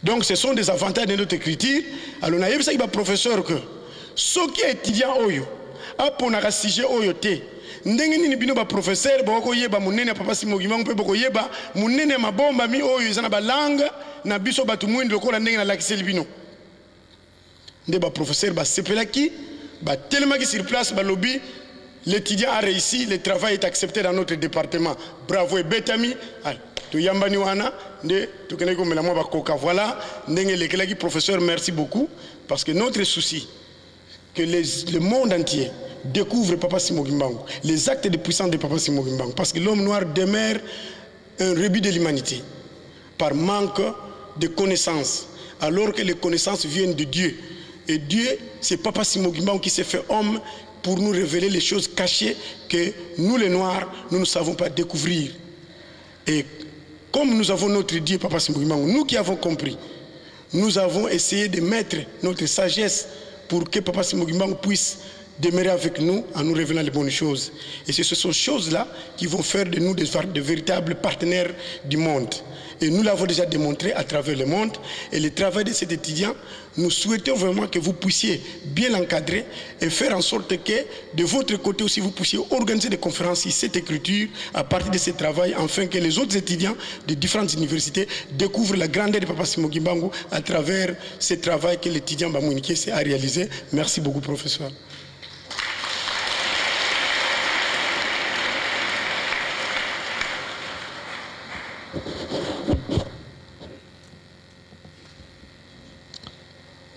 Donc ce sont des avantages de notre écriture. Alors on a vu ça, il y a professeur que ceux qui étudiant oyo, aponaka sujet oyo te. Ndenge nini bino ba professeur boko yeba munene papa Simogimbangu pe boko yeba munene mabomba mi oyo ezana ba langue na biso batu mwindi lokola ndenge na lakiseli bino. Nde ba professeur ba sepelaki ba tellement qui sur place ba lobby l'étudiant a réussi, le travail est accepté dans notre département. Bravo et betami. To yambani wana nde to keneko mela mo ba koka voilà ndenge lekelaki professeur merci beaucoup parce que notre souci que le monde entier découvre Papa Simogimbangu, les actes de puissance de Papa Simogimbangu, parce que l'homme noir demeure un rebut de l'humanité par manque de connaissances, alors que les connaissances viennent de Dieu. Et Dieu, c'est Papa Simogimbangu qui s'est fait homme pour nous révéler les choses cachées que nous les Noirs, nous ne savons pas découvrir. Et comme nous avons notre Dieu, Papa Simogimbangu, nous qui avons compris, nous avons essayé de mettre notre sagesse pour que Papa Simogimbangu puisse demeurer avec nous en nous révélant les bonnes choses. Et c'est ces choses-là qui vont faire de nous de véritables partenaires du monde. Et nous l'avons déjà démontré à travers le monde. Et le travail de cet étudiant, nous souhaitons vraiment que vous puissiez bien l'encadrer et faire en sorte que de votre côté aussi vous puissiez organiser des conférences sur cette écriture à partir de ce travail, afin que les autres étudiants de différentes universités découvrent la grandeur de Papa Simogimbangu à travers ce travail que l'étudiant Bamounike a réalisé. Merci beaucoup, professeur.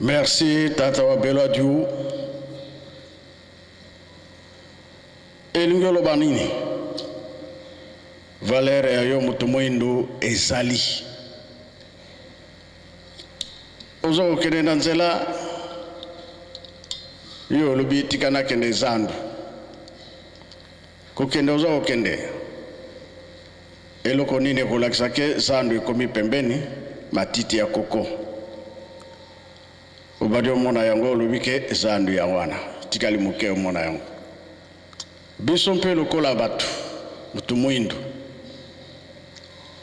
Merci Tata Wabelo Diou. Elingolo banini. Valère ayo mutumoindo ezali. Ozo kene nanzela yo lobi tikana kende zandu. Ko kende ozo kende. Eloko nini kolakisa ke zandu ikomi pembeni matiti ya koko. Obadio mona yango lubike zandu ya wana tikali muke mona yango biso mpe lokola batu mutu mwindu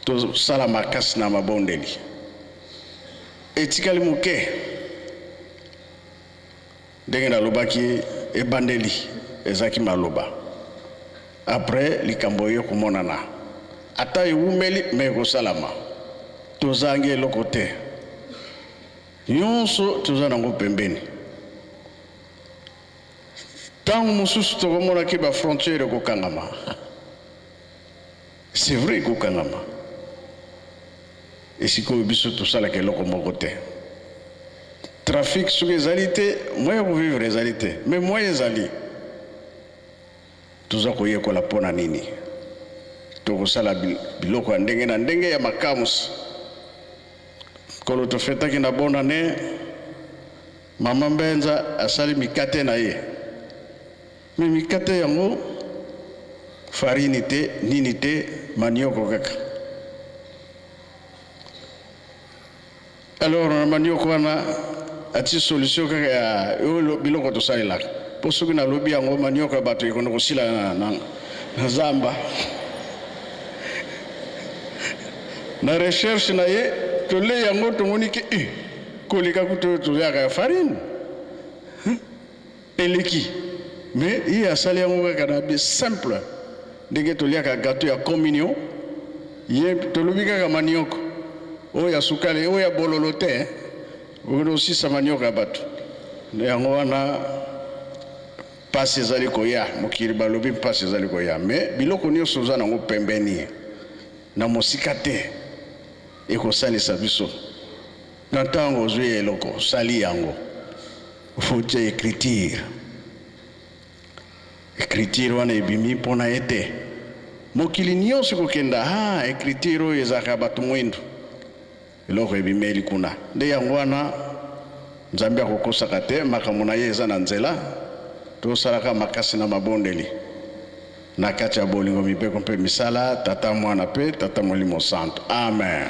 to sala makasi na mabondeli etikali muke ndenge na lobaki ebandeli ezaki maloba après likambo yo kumonana ata ewumeli meko salama tozange lokote nyonso tozana ngo pembeni tangu mususu tokomona ke ba frontière ko kangama c'est vrai ko kangama esiko biso to sala ke loko moko te trafic sur les alités moyen ko vivre les alités mais moyen ali toza ko yekola pona nini to ko sala biloko ndenge na ndenge ya makamus. Kolo to feta ki na bonne année mama mbenza asali mikate na ye mais mikate yango farine te nini te manioko kaka alors na manioko wana ati solution kaka ya biloko to salila po soki na lobi yango manioko ya bato ikono kosila na zamba na recherche na ye to le yango to monike kolika kuto to ya farine eleki mais il y a salé yango kaka na simple ndenge to lia ka gâteau ya communion ye to lobika ka manioko o ya sukale o ya bololote o aussi sa manioko ya bato yango wana passe ezali koya mokili balobi passe ezali koya mais biloko nyonso oza nango pembeni na mosika te ekosalisa biso na ntango ozwi eloko sali yango faut écriture wana ebimi mpona ye te mokili nyonso kokenda écriture oyo ezalaka bato mwindu eloko ebimeli kuna nde yango wana nzambe akokosaka te makambo na ye eza na nzela tosalaka makasi na mabondeli na kati ya bolingo mibeko mpe misala tata mwana mpe tata molimo santo amen.